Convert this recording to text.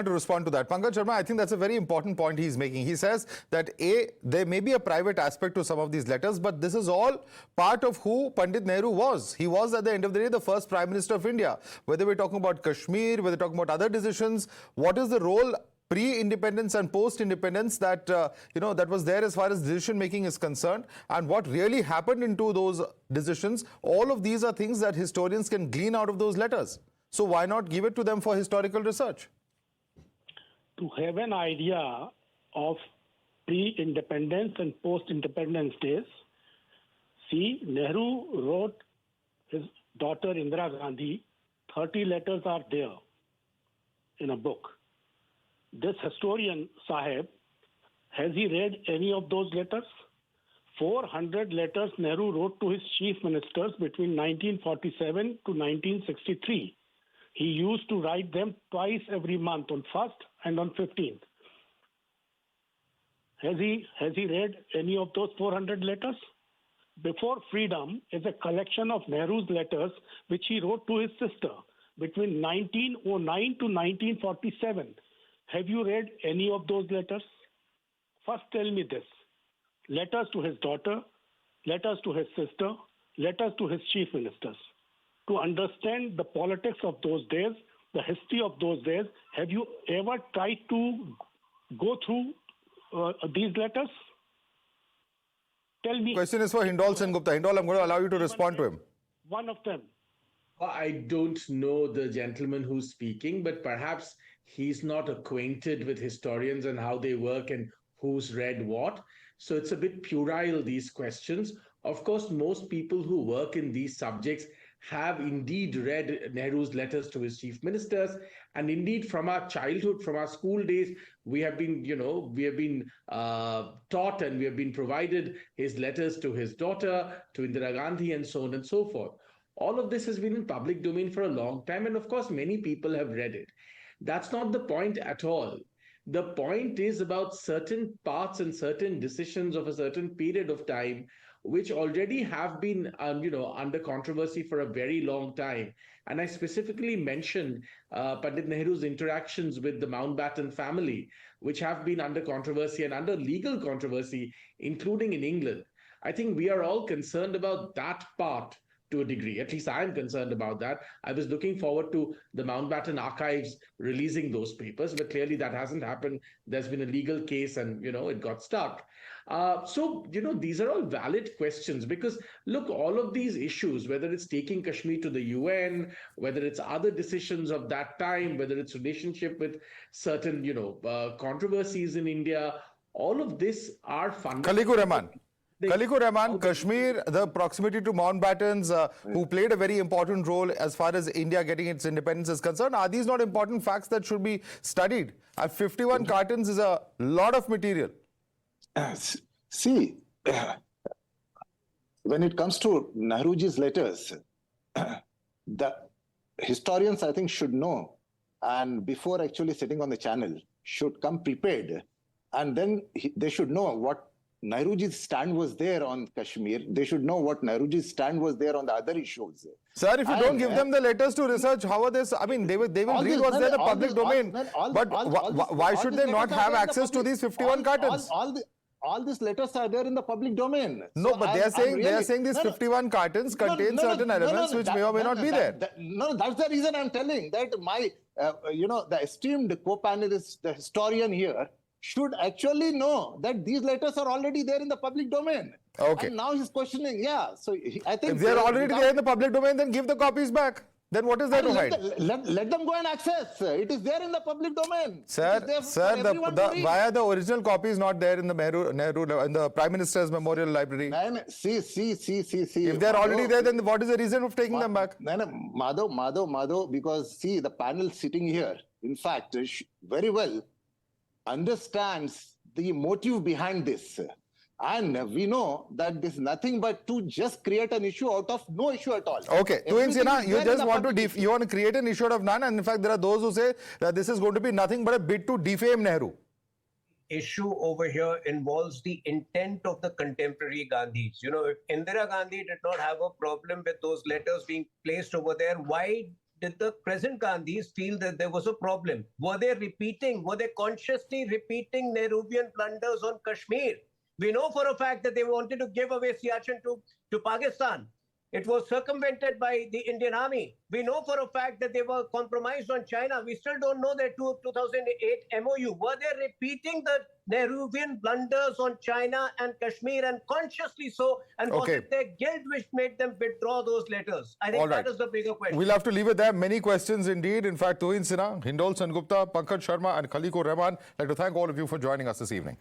To respond to that, Pankaj Sharma, I think that's a very important point he's making. He says that there may be a private aspect to some of these letters, but this is all part of who Pandit Nehru was. He was, at the end of the day, the first Prime Minister of India. Whether we're talking about Kashmir, whether we're talking about other decisions, what is the role pre-independence and post-independence that that was there as far as decision making is concerned, and what really happened into those decisions? All of these are things that historians can glean out of those letters. So why not give it to them for historical research? To have an idea of pre-independence and post-independence days, see, Nehru wrote his daughter Indira Gandhi, 30 letters are there in a book. This historian, Sahib, has he read any of those letters? 400 letters Nehru wrote to his chief ministers between 1947 to 1963. He used to write them twice every month, on 1st and on 15th. Has he read any of those 400 letters? Before Freedom is a collection of Nehru's letters which he wrote to his sister between 1909 to 1947. Have you read any of those letters? First tell me this. Letters to his daughter, letters to his sister, letters to his chief ministers. To understand the politics of those days, the history of those days, have you ever tried to go through these letters? Tell me. Question is for Hindol Sengupta. Hindol, I'm going to allow you to respond to him. One of them. I don't know the gentleman who's speaking, but perhaps he's not acquainted with historians and how they work and who's read what. So it's a bit puerile, these questions. Of course, most people who work in these subjects have indeed read Nehru's letters to his chief ministers. And indeed, from our childhood, from our school days, we have been, taught and we have been provided his letters to his daughter, to Indira Gandhi, and so on and so forth. All of this has been in public domain for a long time. And of course, many people have read it. That's not the point at all. The point is about certain parts and certain decisions of a certain period of time which already have been, under controversy for a very long time. And I specifically mentioned Pandit Nehru's interactions with the Mountbatten family, which have been under controversy and under legal controversy, including in England. I think we are all concerned about that part to a degree. At least I am concerned about that. I was looking forward to the Mountbatten archives releasing those papers, but clearly that hasn't happened. There's been a legal case and, it got stuck. These are all valid questions because, look, all of these issues, whether it's taking Kashmir to the UN, whether it's other decisions of that time, whether it's relationship with certain, controversies in India, all of this are fundamental. Khaliqur Rahman, Kashmir, the proximity to Mountbattens, who played a very important role as far as India getting its independence is concerned, are these not important facts that should be studied? 51 cartons is a lot of material. See, when it comes to Nehruji's letters, the historians, I think, should know, and before actually sitting on the channel, should come prepared, and then they should know what Nehruji's stand was there on Kashmir. They should know what Nehruji's stand was there on the other issues. Sir, if you don't give them the letters to research, how are they? I mean, they will read what's there in the public domain. But why should they not have access to these 51 cartons? All these letters are there in the public domain. No, but they are saying these 51 cartons contain certain elements which may or may not be there. That's the reason I'm telling that my, the esteemed co-panelist, the historian here, should actually know that these letters are already there in the public domain. Okay. And now he's questioning, so I think... If they're already there in the public domain, then give the copies back. Then what is there to hide? Let them go and access. It is there in the public domain. Sir, why the original copy is not there in the Nehru in the Prime Minister's Memorial Library? See. If they're already there, then what is the reason of taking them back? Madhav, because see, the panel sitting here, in fact, very well understands the motive behind this. And we know that this is nothing but to just create an issue out of no issue at all. Okay, Tuhin Sinha, you just want to create an issue out of none, and in fact there are those who say that this is going to be nothing but a bid to defame Nehru. Issue over here involves the intent of the contemporary Gandhis. If Indira Gandhi did not have a problem with those letters being placed over there, why did the present Gandhis feel that there was a problem? Were they consciously repeating Nehruvian blunders on Kashmir? We know for a fact that they wanted to give away Siachen to Pakistan. It was circumvented by the Indian Army. We know for a fact that they were compromised on China. We still don't know their 2008 MOU. Were they repeating the Nehruvian blunders on China and Kashmir, and consciously so? And was it their guilt which made them withdraw those letters? I think that is the bigger question. We'll have to leave it there. Many questions indeed. In fact, Tuhin Sinha, Hindol Sengupta, Pankaj Sharma and Khaliqur Rahman, I'd like to thank all of you for joining us this evening.